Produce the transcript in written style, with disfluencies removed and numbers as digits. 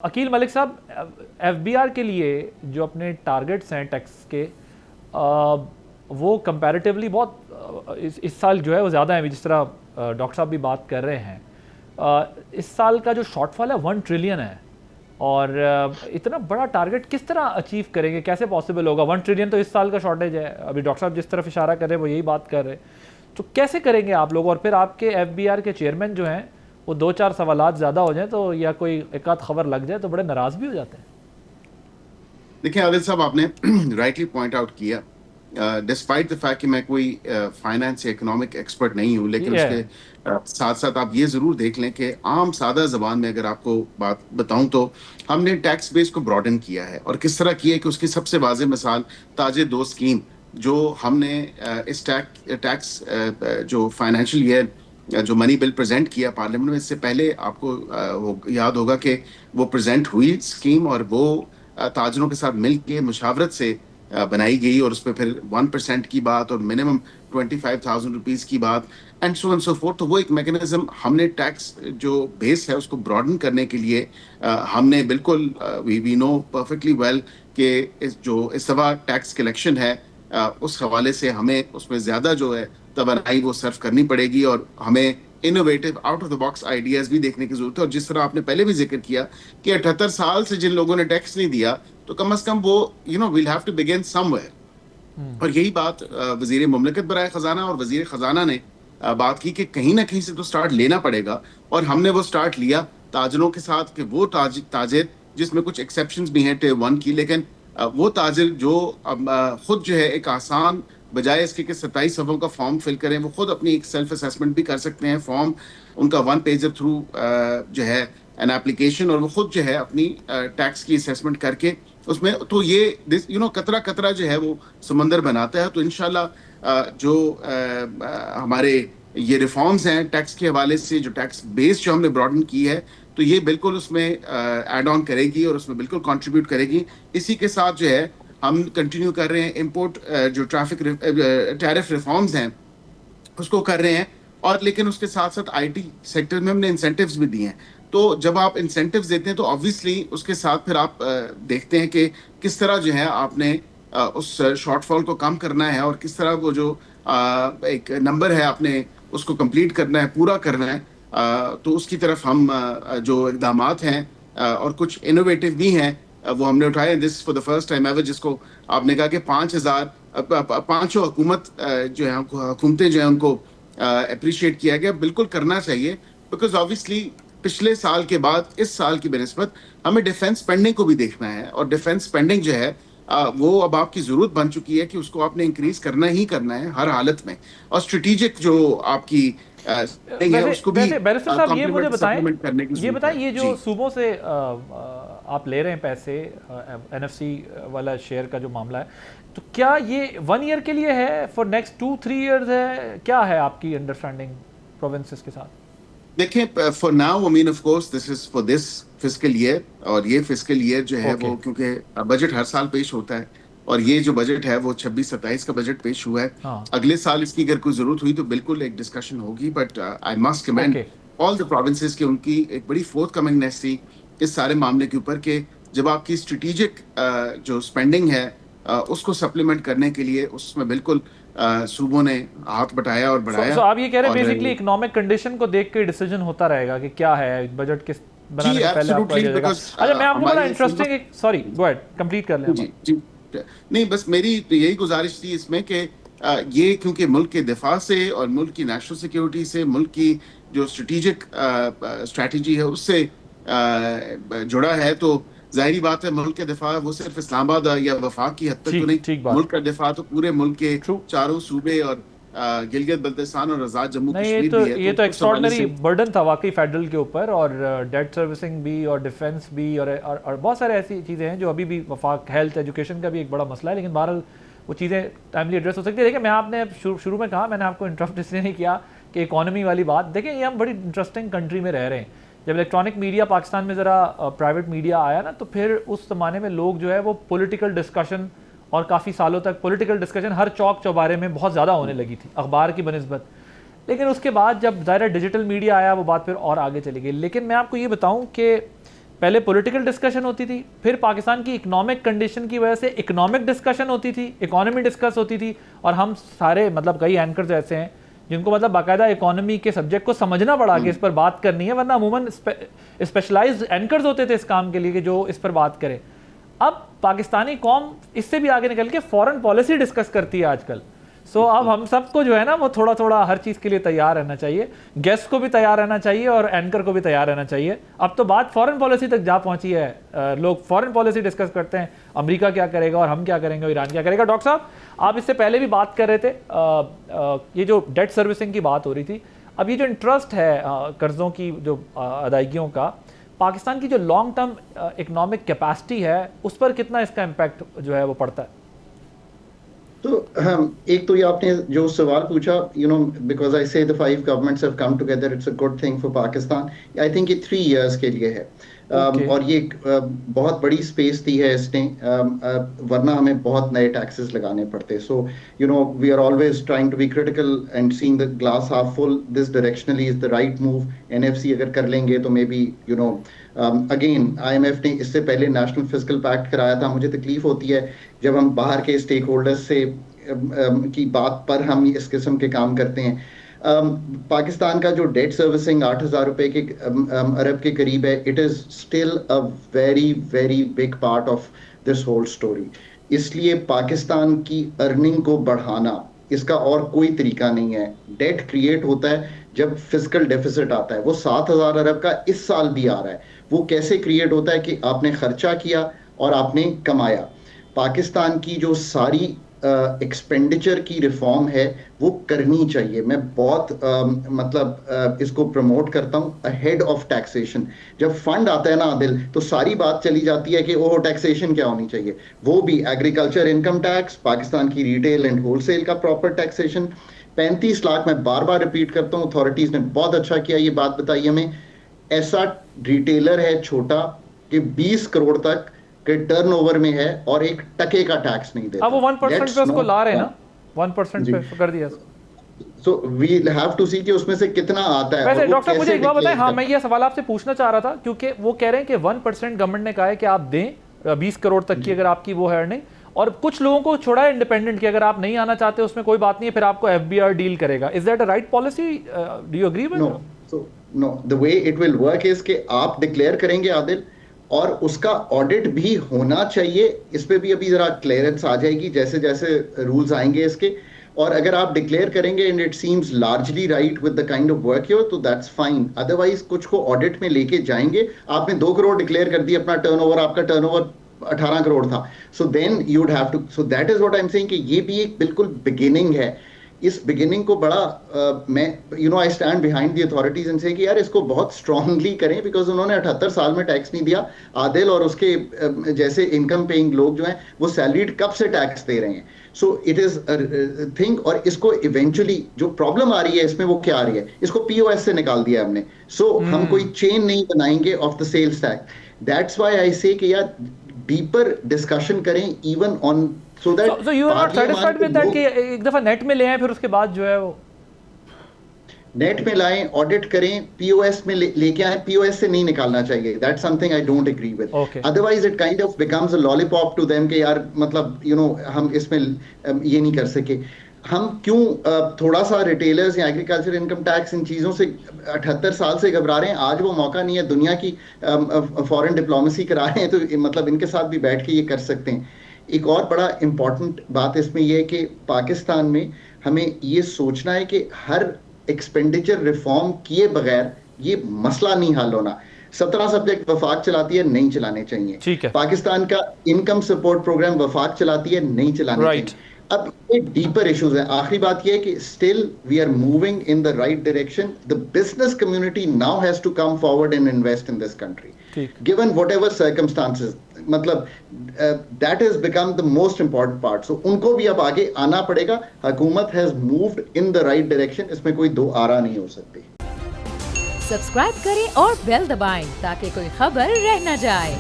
अकील मलिक साहब, एफबीआर के लिए जो अपने टारगेट्स हैं टैक्स के, वो कंपैरेटिवली बहुत इस साल जो है वो ज़्यादा है, जिस तरह डॉक्टर साहब भी बात कर रहे हैं। इस साल का जो शॉर्टफॉल है 1 ट्रिलियन है और इतना बड़ा टारगेट किस तरह अचीव करेंगे, कैसे पॉसिबल होगा? 1 ट्रिलियन तो इस साल का शॉर्टेज है। अभी डॉक्टर साहब जिस तरफ इशारा कर रहे हैं वो यही बात कर रहे हैं, तो कैसे करेंगे आप लोग? और फिर आपके एफबीआर के चेयरमैन जो हैं वो 2-4 सवालात ज़्यादा हो जाए तो या कोई एक आध खबर लग जाए तो बड़े नाराज़ भी हो जाते हैं। देखिए आदिल साहब, आपने राइटली पॉइंट आउट किया, डिस्पाइट द फैक्ट कि मैं कोई फाइनेंस या इकोनॉमिक एक्सपर्ट नहीं हूं, लेकिन ये उसके साथ साथ आप ये जरूर देख लें कि आम सादा जबान में अगर आपको बात बताऊं तो हमने टैक्स बेस को ब्रॉडन किया है। और किस तरह किया है कि उसकी सबसे वाज़ेह मिसाल ताजे दो स्कीम जो हमने इस टैक्स जो फाइनेंशियल ईयर जो मनी बिल प्रेजेंट किया पार्लियामेंट में, इससे पहले आपको याद होगा कि वो प्रेजेंट हुई स्कीम और वो ताजरों के साथ मिल के मुशावरत से बनाई गई, और उसमें फिर 1% की बात और मिनिमम 25,000 रुपीज की बात and so and so fourth. तो वो एक मैकेनिज्म हमने टैक्स जो बेस है उसको ब्रॉडन करने के लिए हमने बिल्कुल वी नो परफेक्टली वेल कि इस दफा टैक्स कलेक्शन है, उस हवाले से हमें उसमें ज्यादा जो है तवनाई वो सर्व करनी पड़ेगी और हमें innovative out of the box ideas भी देखने की जरूरत है। और जिस तरह आपने पहले भी जिक्र किया कि 78 साल से जिन लोगों ने टैक्स नहीं दिया, तो कम से कम वो we'll have to begin somewhere. और यही बात वजीर मुमलिकत बराए खजाना और वजीर खजाना ने बात की कि कहीं ना कहीं से तो स्टार्ट लेना पड़ेगा, और हमने वो स्टार्ट लिया ताजरों के साथ कि वो ताजिर जिसमें कुछ एक्सेप्शंस भी हैं टियर 1 की, लेकिन वो ताजिर जो खुद जो है एक आसान, बजाय इसके कि 27 सफ़ों का फॉर्म फिल करें, वो खुद अपनी एक सेल्फ असेसमेंट भी कर सकते हैं। फॉर्म उनका 1 पेजर थ्रू जो है एन एप्लीकेशन, और वो खुद जो है अपनी टैक्स की असेसमेंट करके उसमें, तो ये कतरा कतरा जो है वो समंदर बनाता है। तो इंशाल्लाह जो हमारे ये रिफॉर्म्स हैं टैक्स के हवाले से, जो टैक्स बेस जो हमने ब्रॉडन की है, तो ये बिल्कुल उसमें ऐड ऑन करेगी और उसमें बिल्कुल कंट्रीब्यूट करेगी। इसी के साथ जो है हम कंटिन्यू कर रहे हैं इंपोर्ट जो टैरिफ रिफॉर्म्स हैं उसको कर रहे हैं, और लेकिन उसके साथ साथ आईटी सेक्टर में हमने इंसेंटिव्स भी दिए हैं। तो जब आप इंसेंटिव्स देते हैं तो ऑब्वियसली उसके साथ फिर आप देखते हैं कि किस तरह जो है आपने उस शॉर्टफॉल को कम करना है, और किस तरह वो जो एक नंबर है आपने उसको कंप्लीट करना है, पूरा करना है। तो उसकी तरफ हम जो इकदाम हैं और कुछ इनोवेटिव भी हैं वो हमने उठाए। This for the first time ever, जिसको आपने कहा कि 5,000 पांचों जो है हुकूमतें जो है उनको अप्रिशिएट किया गया। बिल्कुल करना चाहिए, बिकॉज ऑब्वियसली पिछले साल के बाद इस साल की बनस्बत हमें डिफेंस स्पेंडिंग को भी देखना है, और डिफेंस स्पेंडिंग जो है वो अब आपकी जरूरत बन चुकी है कि उसको आपने इंक्रीज करना ही करना है हर हालत में। और स्ट्रेटेजिक जो आपकी है वैसे उसको भी वैसे बैरिस्टर साहब ये मुझे बताएं, सप्लीमेंट करने की ये जरूरत बताएं, है ये जो जी। सूबों से आप ले रहे हैं पैसे, एनएफसी वाला शेयर का जो मामला है, तो क्या ये 1 ईयर के लिए है, फॉर नेक्स्ट 2-3 ईयर्स है, क्या है आपकी अंडरस्टैंडिंग प्रोविंसेस के साथ? देखिए, for now I mean of course this is for this fiscal year, और ये फिस्कल ईयर जो है ओके। वो, क्योंकि बजट हर साल पेश होता है, और ये जो बजट है वो 26-27 का बजट पेश हुआ है। हाँ। अगले साल इसकी अगर कोई जरूरत हुई तो बिल्कुल एक डिस्कशन होगी, but I must commend okay. All the provinces की उनकी एक बड़ी फोर्थ कमिंगनेस थी इस सारे मामले के ऊपर, कि जब आपकी स्ट्रेटेजिक जो स्पेंडिंग है उसको सप्लीमेंट करने के लिए उसमें बिल्कुल सूबों ने हाथ बटाया और सो बढ़ाया। आप ये कह रहे हैं और बेसिकली इकोनॉमिक कंडीशन को देख के डिसीजन होता रहेगा कि क्या है बजट, किस जी बनाने से पहले आपको एब्सोल्युटली, आइडिया जाएगा। बिकॉज अच्छा, मैं आपको बड़ा हमारी इंटरेस्टिंग एक, सॉरी गो अहेड, कंप्लीट कर लें जी आप। जी नहीं, बस मेरी तो यही गुजारिश थी इसमें कि ये क्योंकि मुल्क के दिफा से और मुल्क की नेशनल सिक्योरिटी से, मुल्क की जो स्ट्रेटेजिक स्ट्रैटेजी है उससे जुड़ा है, तो जाहिर बात है मुल्क के दिफा वो सिर्फ इस्लामाबाद या वफाक की हद तक तो ठीक नहीं, ठीक बात। मुल्क का दिफा तो पूरे मुल्क के ट्रू। चारों सूबे और गिलगित बल्तिस्तान और आजाद जम्मू नहीं, कश्मीर भी है, ये तो तो उस हवाले एक्स्ट्रॉर्डनरी से बर्डन था वाकई फेडरल के ऊपर, और डेट सर्विसिंग भी और डिफेंस भी और बहुत सारे ऐसी चीज़ें हैं जो अभी भी वफाक, हेल्थ, एजुकेशन का भी एक बड़ा मसला है, लेकिन बहरहाल वो चीज़ें टाइमली एड्रेस हो सकती है। देखिए, मैं आपने शुरू में कहा, मैंने आपको इंटरप्ट इसलिए नहीं किया कि इकॉनमी वाली बात देखें, ये हम बड़ी इंटरेस्टिंग कंट्री में रह रहे हैं। जब इलेक्ट्रॉनिक मीडिया पाकिस्तान में ज़रा प्राइवेट मीडिया आया ना, तो फिर उस ज़माने में लोग जो है वो पॉलिटिकल डिस्कशन, और काफ़ी सालों तक पॉलिटिकल डिस्कशन हर चौक चौबारे में बहुत ज़्यादा होने लगी थी अखबार की बनस्बत। लेकिन उसके बाद जब ज़ाहिर डिजिटल मीडिया आया वो बात फिर और आगे चली गई। लेकिन मैं आपको ये बताऊं कि पहले पॉलिटिकल डिस्कशन होती थी, फिर पाकिस्तान की इकोनॉमिक कंडीशन की वजह से इकोनॉमिक डिस्कशन होती थी, इकोनॉमी डिस्कस होती थी, और हम सारे मतलब कई एंकर्स ऐसे हैं जिनको मतलब बाकायदा इकोनॉमी के सब्जेक्ट को समझना पड़ा कि इस पर बात करनी है, वरना अमूमन स्पेशलाइज्ड एंकर्स होते थे इस काम के लिए कि जो इस पर बात करें। अब पाकिस्तानी कौम इससे भी आगे निकल के फॉरेन पॉलिसी डिस्कस करती है आजकल। सो अब हम सबको जो है ना वो थोड़ा थोड़ा हर चीज़ के लिए तैयार रहना चाहिए, गेस्ट को भी तैयार रहना चाहिए और एंकर को भी तैयार रहना चाहिए। अब तो बात फॉरेन पॉलिसी तक जा पहुंची है, लोग फॉरेन पॉलिसी डिस्कस करते हैं, अमेरिका क्या करेगा और हम क्या करेंगे और ईरान क्या करेगा। डॉक्टर साहब, आप इससे पहले भी बात कर रहे थे, ये जो डेट सर्विसिंग की बात हो रही थी, अब ये जो इंटरेस्ट है कर्ज़ों की जो अदायगियों का, पाकिस्तान की जो लॉन्ग टर्म इकोनॉमिक कैपेसिटी है उस पर कितना इसका इम्पैक्ट जो है वो पड़ता है? तो एक तो ये आपने जो सवाल पूछा, बिकॉज आई से the 5 governments have come together, it's a good thing for Pakistan. I think ये 3 इयर्स के लिए है। और ये बहुत बड़ी स्पेस दी है इसने, वरना हमें बहुत नए टैक्सेस लगाने पड़ते। So we are always trying to be critical and seeing the glass half full. This directionally is the right move. NFC अगर कर लेंगे तो मे बी अगेन IMF ने इससे पहले नेशनल फिस्कल पैक्ट कराया था। मुझे तकलीफ होती है जब हम बाहर के स्टेक होल्डर्स से की बात पर हम इस किस्म के काम करते हैं। पाकिस्तान का जो डेट सर्विसिंग 8,000 रुपए के अरब के करीब है, it is still a very very big part of this whole story. इसलिए पाकिस्तान की अर्निंग को बढ़ाना, इसका और कोई तरीका नहीं है। डेट क्रिएट होता है जब फिस्कल डेफिसिट आता है, वो 7,000 अरब का इस साल भी आ रहा है। वो कैसे क्रिएट होता है कि आपने खर्चा किया और आपने कमाया। पाकिस्तान की जो सारी एक्सपेंडिचर की रिफॉर्म है वो करनी चाहिए। मैं बहुत इसको प्रमोट करता हूँ अहेड ऑफ टैक्सेशन। जब फंड आता है ना आदिल, तो सारी बात चली जाती है कि ओह टैक्सेशन क्या होनी चाहिए। वो भी एग्रीकल्चर इनकम टैक्स, पाकिस्तान की रिटेल एंड होलसेल का प्रॉपर टैक्सेशन। 35 लाख, मैं बार बार रिपीट करता हूँ, अथॉरिटीज ने बहुत अच्छा किया ये बात बताई हमें। ऐसा रिटेलर है छोटा कि 20 करोड़ तक के टर्नओवर में है और 1 टके का टैक्स नहीं देता। अब वो 1% पे उसको ला रहे हैं ना, 1% पे कर दिया। So we'll have to see कि उसमें से कितना आता है। वैसे डॉक्टर मुझे एक बात बताएं, हाँ मैं ये सवाल आपसे पूछना चाह रहा था, क्योंकि वो कह रहे हैं कि 1% गवर्नमेंट ने कहा है कि आप दें 20 करोड़ तक की अगर आपकी वो है अर्निंग, और कुछ लोगों को छोड़ा है इंडिपेंडेंट कि अगर आप नहीं आना चाहते उसमें कोई बात नहीं है, फिर आपको FBR डील करेगा। Is that a right policy? Do you agree with? No, so no, the way it will work is कि आप डिक्लेयर करेंगे आदिल, और उसका ऑडिट भी होना चाहिए। इस पे भी अभी जरा क्लियरेंस आ जाएगी जैसे जैसे रूल्स आएंगे इसके। और अगर आप डिक्लेयर करेंगे and it seems largely right with the kind of work your, तो दैट्स फाइन। अदरवाइज कुछ को ऑडिट में लेके जाएंगे। आपने 2 करोड़ डिक्लेयर कर दिया अपना टर्नओवर, आपका टर्नओवर 18 करोड़ था, so then you would have to, so that is what I am saying कि ये भी एक बिल्कुल बिगिनिंग है। इस बिगिनिंग को बड़ा मैं I stand behind the authorities and से कि यार इसको बहुत स्ट्रांगली करें, बिकॉज उन्होंने 78 साल में टैक्स नहीं दिया। आदिल और उसके जैसे इनकम पेइंग लोग जो हैं वो सैलरीड कब से टैक्स दे रहे हैं। So it is thing. और इसको इवेंचुअली जो प्रॉब्लम आ रही है इसमें वो क्या आ रही है, इसको POS से निकाल दिया हमने। सो हम कोई चेन नहीं बनाएंगे of the sales tax. That's why I say कि यार डीपर डिस्कशन करें even on, so you are not satisfied with that कि एक दफा नेट में ले आए फिर उसके बाद जो है वो नेट में लाएं, ऑडिट करें, POS में लेके आए। POS से नहीं निकालना चाहिए। That's something I don't agree with. Otherwise it kind of becomes a lollipop to them कि यार मतलब हम इसमें ये नहीं कर सके। हम क्यों थोड़ा सा रिटेलर्स या एग्रीकल्चर इनकम टैक्स इन चीज़ों से 78 साल से घबरा रहे हैं? आज वो मौका नहीं है, दुनिया की फॉरेन डिप्लोमेसी करा रहे हैं, तो मतलब इनके साथ भी बैठ के ये कर सकते हैं। एक और बड़ा इंपॉर्टेंट बात इसमें यह है कि पाकिस्तान में हमें ये सोचना है कि हर एक्सपेंडिचर रिफॉर्म किए बगैर ये मसला नहीं हल होना। 17 सब्जेक्ट वफाक चलाती है, नहीं चलाने चाहिए। पाकिस्तान का इनकम सपोर्ट प्रोग्राम वफाक चलाती है, नहीं चलाने चाहिए। अब ये डीपर इश्यूज है। आखिरी बात यह है कि still we are moving in the right direction. The business community now has to come forward and invest in this country given whatever circumstances. मतलब that has become the most important part. So उनको भी अब आगे आना पड़ेगा। हुकूमत has moved in the right direction, इसमें कोई दो आरा नहीं हो सकती। सब्सक्राइब करें और बेल दबाएं ताकि कोई खबर रह न जाए।